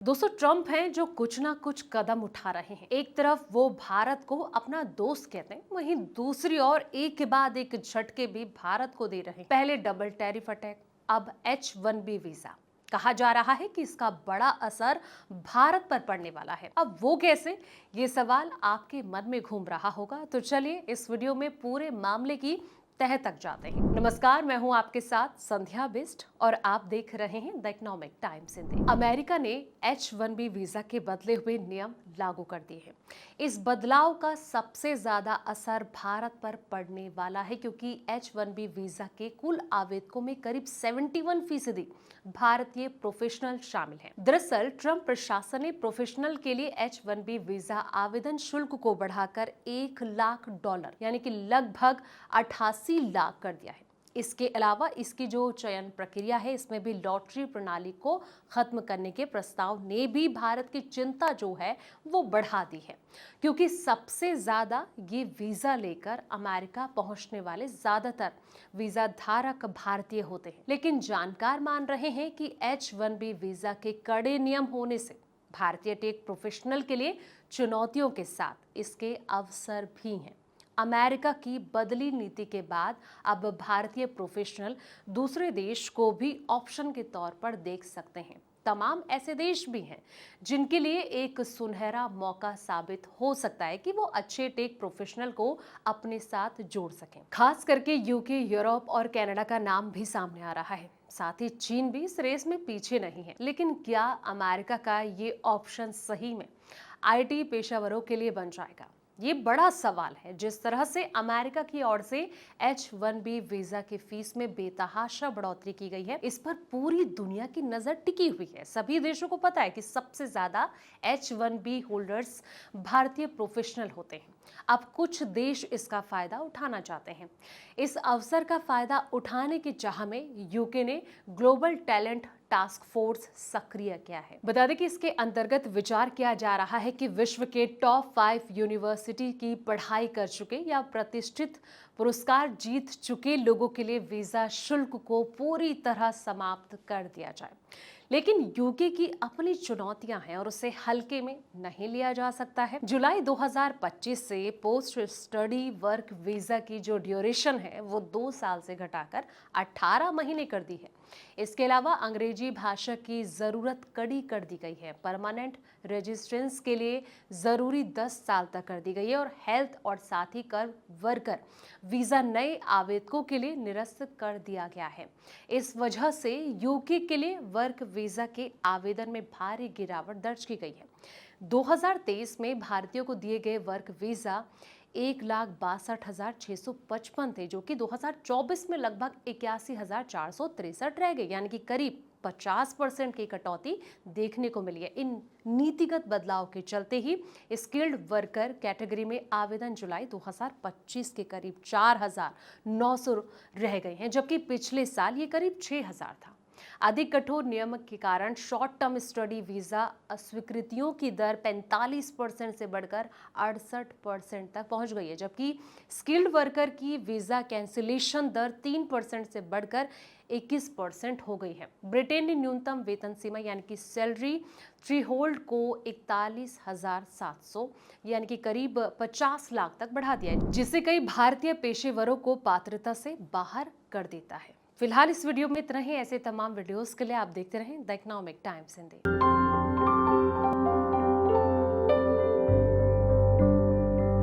दोस्तों, ट्रंप हैं जो कुछ ना कुछ कदम उठा रहे हैं। एक तरफ वो भारत को अपना दोस्त कहते हैं, वहीं दूसरी ओर एक के बाद एक झटके भी भारत को दे रहे हैं। पहले डबल टैरिफ अटैक, अब H1B वीजा। कहा जा रहा है कि इसका बड़ा असर भारत पर पड़ने वाला है। अब वो कैसे, ये सवाल आपके मन में घूम रहा होगा। तो चलिए इस वीडियो में पूरे मामले की तह तक जाते हैं। नमस्कार, मैं हूं आपके साथ संध्या बिस्ट और आप देख रहे हैं the economic times Hindi. America ने H1B वीजा के बदले हुए नियम लागू कर दिए हैं। इस बदलाव का सबसे ज्यादा असर भारत पर पड़ने वाला है, क्योंकि H1B वीजा के कुल आवेदकों में करीब 71% भारतीय प्रोफेशनल शामिल हैं। दरअसल ट्रंप प्रशासन ने प्रोफेशनल के लिए H1B वीजा आवेदन शुल्क को बढ़ाकर $1 लाख यानी कि लगभग 88 लाख कर दिया है। इसके अलावा इसकी जो चयन प्रक्रिया है, इसमें भी लॉटरी प्रणाली को खत्म करने के प्रस्ताव ने भी भारत की चिंता जो है वो बढ़ा दी है, क्योंकि सबसे ज्यादा ये वीजा लेकर अमेरिका पहुंचने वाले ज्यादातर वीजा धारक भारतीय होते हैं। लेकिन जानकार मान रहे हैं कि H1B वीजा के कड़े नियम होने से भारतीय टेक प्रोफेशनल के लिए चुनौतियों के साथ इसके अवसर भी हैं। अमेरिका की बदली नीति के बाद अब भारतीय प्रोफेशनल दूसरे देश को भी ऑप्शन के तौर पर देख सकते हैं। तमाम ऐसे देश भी हैं जिनके लिए एक सुनहरा मौका साबित हो सकता है कि वो अच्छे टेक प्रोफेशनल को अपने साथ जोड़ सकें। खास करके यूके, यूरोप और कनाडा का नाम भी सामने आ रहा है। साथ ही चीन भी इस रेस में पीछे नहीं है। लेकिन क्या अमेरिका का ये ऑप्शन सही में IT पेशेवरों के लिए बन जाएगा? ये बड़ा सवाल है। जिस तरह से अमेरिका की ओर से H1B वीजा की फीस में बेतहाशा बढ़ोतरी की गई है, इस पर पूरी दुनिया की नजर टिकी हुई है। सभी देशों को पता है कि सबसे ज्यादा H1B होल्डर्स भारतीय प्रोफेशनल होते हैं। अब कुछ देश इसका फायदा उठाना चाहते हैं। इस अवसर का फायदा उठाने की चाह में यूके ने ग्लोबल टैलेंट टास्क फोर्स सक्रिय किया है। बता दें कि इसके अंतर्गत विचार किया जा रहा है कि विश्व के टॉप 5 यूनिवर्सिटी की पढ़ाई कर चुके या प्रतिष्ठित पुरस्कार जीत चुके लोगों के लिए वीजा शुल्क को पूरी तरह समाप्त कर दिया जाए। लेकिन यूके की अपनी चुनौतियां हैं और उसे हल्के में नहीं लिया जा सकता है। जुलाई 2025 से पोस्ट स्टडी वर्क वीजा की जो ड्यूरेशन है वो 2 साल से घटाकर 18 महीने कर दी है। इसके अलावा अंग्रेजी भाषा की जरूरत कड़ी कर दी गई है। परमानेंट रेजिस्टेंस के लिए जरूरी 10 साल तक कर दी गई है और हेल्थ और साथी कर वर्कर वीजा नए आवेदकों के लिए निरस्त कर दिया गया है। इस वजह से यूके के लिए वर्क वीजा के आवेदन में भारी गिरावट दर्ज की गई है। 2023 में भारतीयों को दिए गए वर्क वीजा 1,62,655 थे, जो कि 2024 में लगभग 81,463 रह गए, यानी कि करीब 50% की कटौती देखने को मिली है। इन नीतिगत बदलाव के चलते ही स्किल्ड वर्कर कैटेगरी में आवेदन जुलाई 2025 के करीब 4,900 रह गए हैं, जबकि पिछले साल ये करीब 6,000 था। अधिक कठोर नियम के कारण शॉर्ट टर्म स्टडी वीजा अस्वीकृतियों की दर 45% से बढ़कर 68% तक पहुंच गई है, जबकि स्किल्ड वर्कर की वीजा कैंसिलेशन दर 3% से बढ़कर 21% हो गई है। ब्रिटेन ने न्यूनतम वेतन सीमा यानी कि सैलरी थ्रीहोल्ड को 41,700 यानी कि करीब 50 लाख तक बढ़ा दिया है, जिससे कई भारतीय पेशेवरों को पात्रता से बाहर कर देता है। फिलहाल इस वीडियो में इतना ही। ऐसे तमाम वीडियोस के लिए आप देखते रहें द इकोनॉमिक टाइम्स हिंदी।